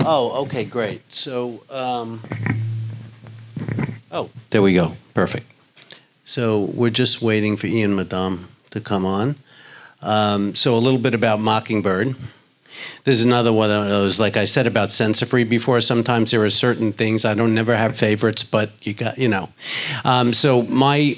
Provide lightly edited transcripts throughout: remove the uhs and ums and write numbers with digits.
Oh, okay, great. So, oh, there we go. Perfect. So we're just waiting for Ian Madame to come on. So a little bit about Mockingbird. This is another one of those, like I said about Sensifree before, sometimes there are certain things, I don't never have favorites, but you got, you know. So my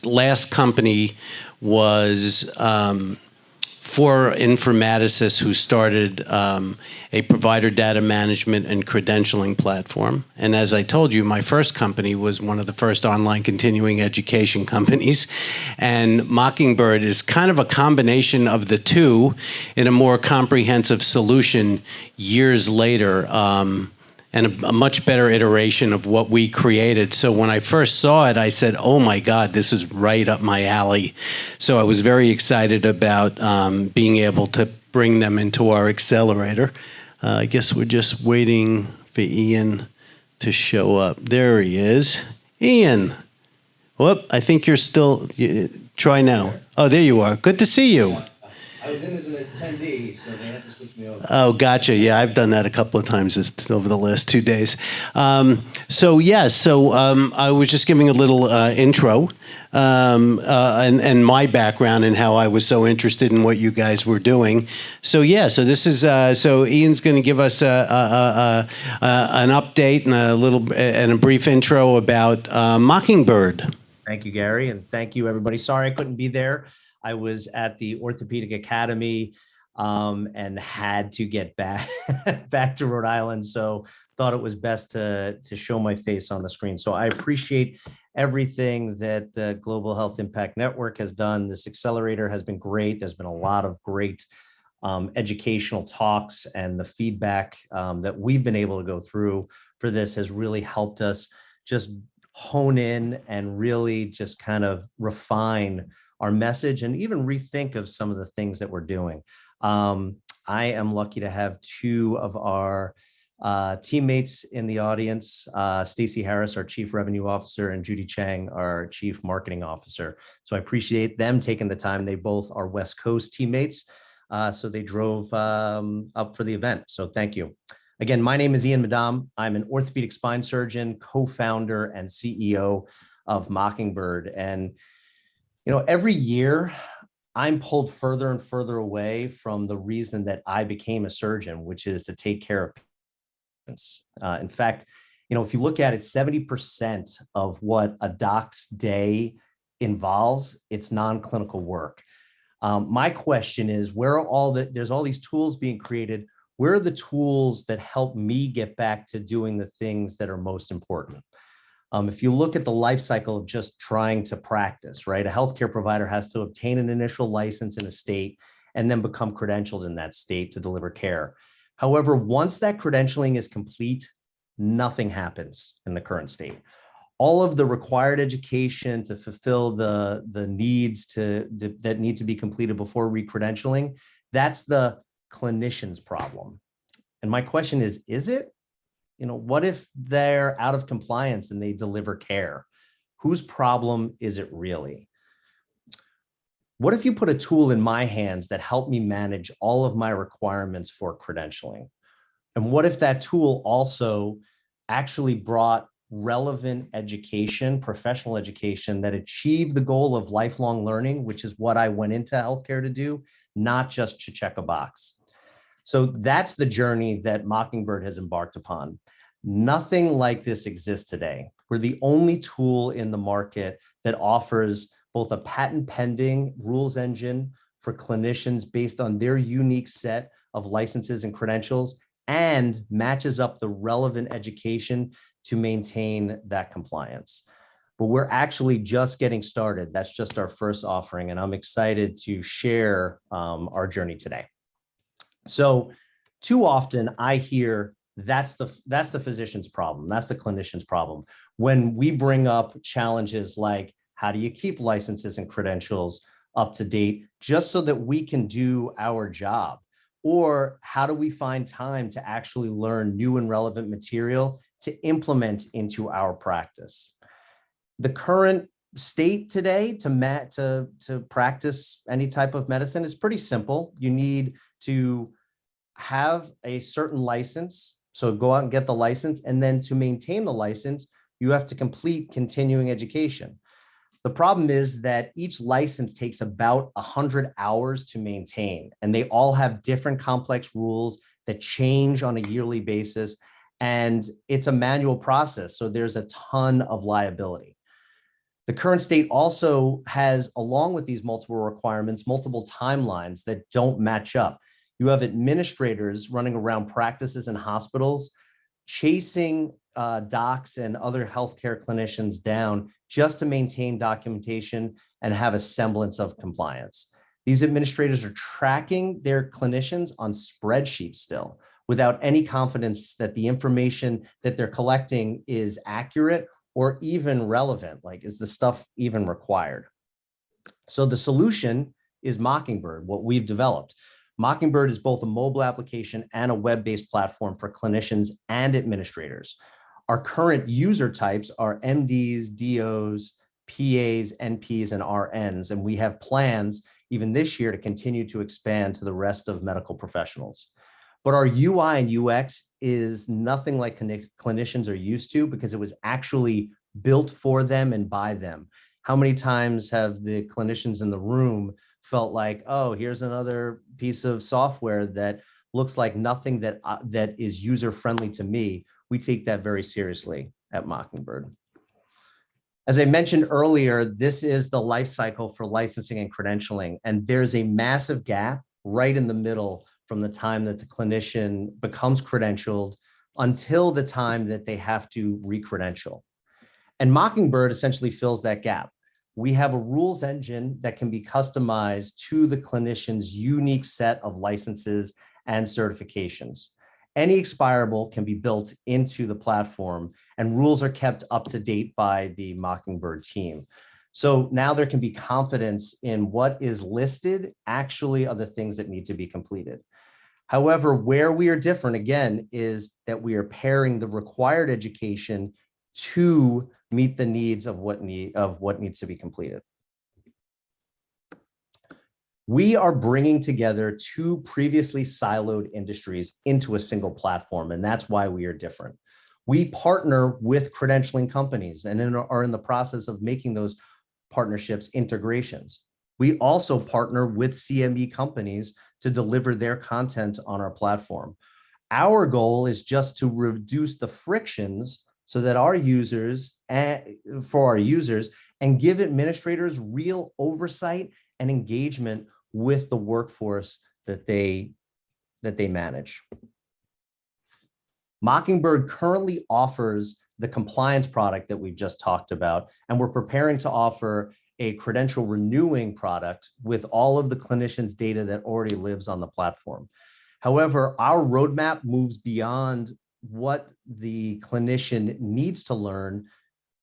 last company was for informaticists who started a provider data management and credentialing platform. And as I told you, my first company was one of the first online continuing education companies. And Mockingbird is kind of a combination of the two in a more comprehensive solution years later. And a much better iteration of what we created. So when I first saw it, I said, oh my God, this is right up my alley. So I was very excited about being able to bring them into our accelerator. I guess we're just waiting for Ian to show up. There he is. Ian. Whoop, I think you're still, try now. Oh, there you are. Good to see you. I was in as an attendee, so they had to switch me over. Oh, gotcha. Yeah, I've done that a couple of times over the last 2 days. I was just giving a little intro and my background and how I was so interested in what you guys were doing. So this is so Ian's going to give us an update and a brief intro about Mockingbird. Thank you, Gary, and thank you, everybody. Sorry I couldn't be there. I was at the Orthopedic Academy and had to get back back to Rhode Island, so thought it was best to show my face on the screen. So I appreciate everything that the Global Health Impact Network has done. This accelerator has been great. There's been a lot of great educational talks, and the feedback that we've been able to go through for this has really helped us just hone in and really just kind of refine our message and even rethink of some of the things that we're doing. I am lucky to have two of our teammates in the audience, Stacey Harris, our Chief Revenue Officer, and Judy Chang, our Chief Marketing Officer. So I appreciate them taking the time. They both are West Coast teammates, so they drove up for the event. So thank you. Again, my name is Ian Madame. I'm an orthopedic spine surgeon, co-founder and CEO of Mockingbird. And every year I'm pulled further and further away from the reason that I became a surgeon, which is to take care of patients. In fact, if you look at it, 70% of what a doc's day involves, it's non-clinical work. My question is, there's all these tools being created. Where are the tools that help me get back to doing the things that are most important? If you look at the life cycle of just trying to practice, right? A healthcare provider has to obtain an initial license in a state and then become credentialed in that state to deliver care. However, once that credentialing is complete, nothing happens in the current state. All of the required education to fulfill the needs that need to be completed before re-credentialing, that's the clinician's problem. And my question is it? What if they're out of compliance and they deliver care? Whose problem is it really? What if you put a tool in my hands that helped me manage all of my requirements for credentialing? And what if that tool also actually brought relevant education, professional education that achieved the goal of lifelong learning, which is what I went into healthcare to do, not just to check a box? So that's the journey that Mockingbird has embarked upon. Nothing like this exists today. We're the only tool in the market that offers both a patent pending rules engine for clinicians based on their unique set of licenses and credentials and matches up the relevant education to maintain that compliance. But we're actually just getting started. That's just our first offering, and I'm excited to share our journey today. So too often I hear that's the physician's problem. That's the clinician's problem. When we bring up challenges like, how do you keep licenses and credentials up to date just so that we can do our job? Or how do we find time to actually learn new and relevant material to implement into our practice? The current state today to practice any type of medicine is pretty simple. You need to have a certain license So go out and get the license. And then to maintain the license, you have to complete continuing education. The problem is that each license takes about 100 hours to maintain, and they all have different complex rules that change on a yearly basis. And it's a manual process, so there's a ton of liability. The current state also has, along with these multiple requirements, multiple timelines that don't match up. You have administrators running around practices and hospitals chasing docs and other healthcare clinicians down just to maintain documentation and have a semblance of compliance. These administrators are tracking their clinicians on spreadsheets still, without any confidence that the information that they're collecting is accurate or even relevant. Like, is the stuff even required? So the solution is Mocingbird, what we've developed. Mocingbird is both a mobile application and a web-based platform for clinicians and administrators. Our current user types are MDs, DOs, PAs, NPs, and RNs, and we have plans even this year to continue to expand to the rest of medical professionals. But our UI and UX is nothing like clinicians are used to, because it was actually built for them and by them. How many times have the clinicians in the room felt like, oh, here's another piece of software that looks like nothing that is user-friendly to me? We take that very seriously at Mocingbird. As I mentioned earlier, this is the life cycle for licensing and credentialing, and there's a massive gap right in the middle from the time that the clinician becomes credentialed until the time that they have to re-credential. And Mocingbird essentially fills that gap. We have a rules engine that can be customized to the clinician's unique set of licenses and certifications. Any expirable can be built into the platform, and rules are kept up to date by the Mocingbird team. So now there can be confidence in what is listed actually are the things that need to be completed. However, where we are different, again, is that we are pairing the required education to meet the needs of what needs to be completed. We are bringing together two previously siloed industries into a single platform, and that's why we are different. We partner with credentialing companies and are in the process of making those partnerships integrations. We also partner with CME companies to deliver their content on our platform. Our goal is just to reduce the frictions so that our users, and give administrators real oversight and engagement with the workforce that they manage. Mocingbird currently offers the compliance product that we've just talked about, and we're preparing to offer a credential renewing product with all of the clinicians' data that already lives on the platform. However, our roadmap moves beyond what the clinician needs to learn,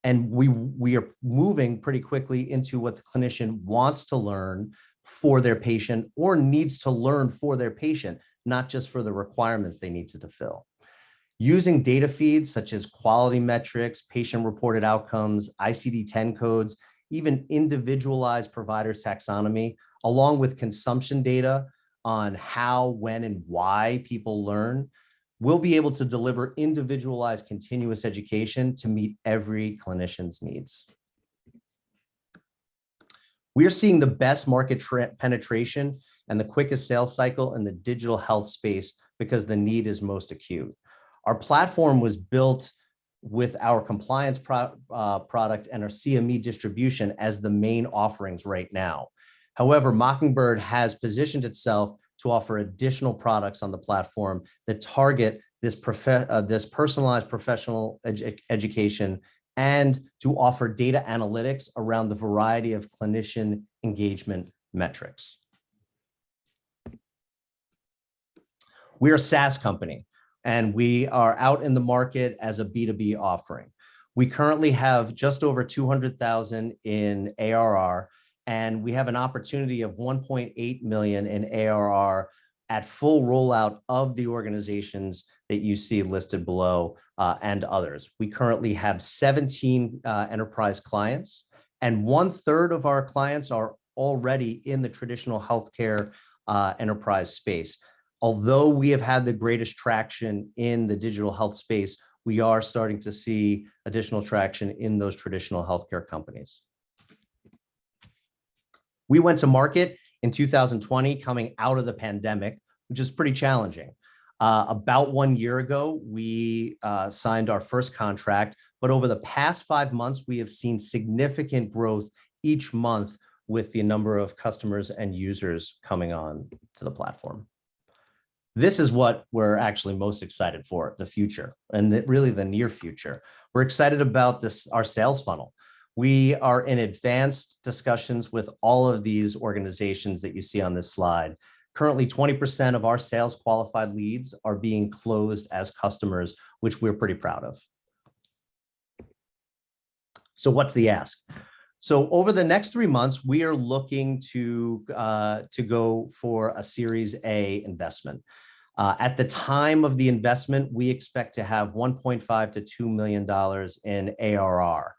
and we are moving pretty quickly into what the clinician wants to learn for their patient or needs to learn for their patient, not just for the requirements they need to fulfill. Using data feeds such as quality metrics, patient-reported outcomes, ICD-10 codes, even individualized provider taxonomy, along with consumption data on how, when, and why people learn, we'll be able to deliver individualized continuous education to meet every clinician's needs. We are seeing the best market penetration and the quickest sales cycle in the digital health space because the need is most acute. Our platform was built with our compliance product and our CME distribution as the main offerings right now. However, Mocingbird has positioned itself to offer additional products on the platform that target this personalized professional education and to offer data analytics around the variety of clinician engagement metrics. We're a SaaS company, and we are out in the market as a B2B offering. We currently have just over 200,000 in ARR, and we have an opportunity of 1.8 million in ARR at full rollout of the organizations that you see listed below and others. We currently have 17 enterprise clients, and 1/3 of our clients are already in the traditional healthcare enterprise space. although we have had the greatest traction in the digital health space, we are starting to see additional traction in those traditional healthcare companies. We went to market in 2020, coming out of the pandemic, which is pretty challenging. About 1 year ago, we signed our first contract, but over the past 5 months, we have seen significant growth each month with the number of customers and users coming on to the platform. This is what we're actually most excited for, the future, and really the near future. We're excited about this, our sales funnel. We are in advanced discussions with all of these organizations that you see on this slide. Currently, 20% of our sales qualified leads are being closed as customers, which we're pretty proud of. So what's the ask? So over the next 3 months, we are looking to go for a Series A investment. At the time of the investment, we expect to have $1.5 to $2 million in ARR.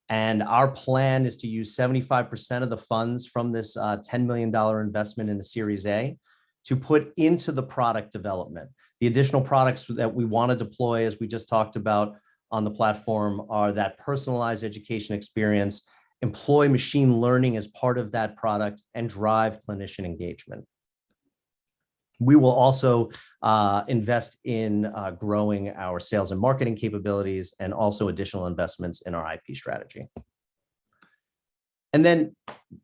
And our plan is to use 75% of the funds from this $10 million investment in the Series A to put into the product development. The additional products that we want to deploy, as we just talked about on the platform, are that personalized education experience, employ machine learning as part of that product, and drive clinician engagement. We will also invest in growing our sales and marketing capabilities, and also additional investments in our IP strategy. And then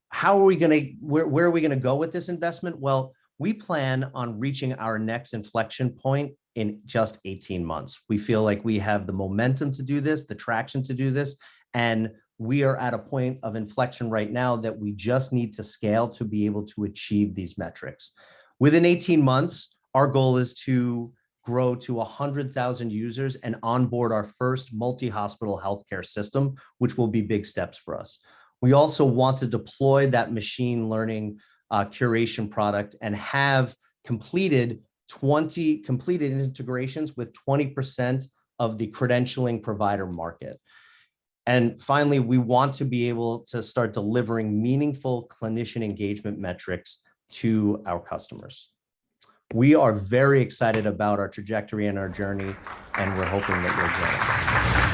how are we going to, where are we going to go with this investment? Well, we plan on reaching our next inflection point in just 18 months. We feel like we have the momentum to do this, the traction to do this, and we are at a point of inflection right now that we just need to scale to be able to achieve these metrics. Within 18 months, our goal is to grow to 100,000 users and onboard our first multi-hospital healthcare system, which will be big steps for us. We also want to deploy that machine learning curation product and have completed integrations with 20% of the credentialing provider market. And finally, we want to be able to start delivering meaningful clinician engagement metrics to our customers. We are very excited about our trajectory and our journey, and we're hoping that you'll join us.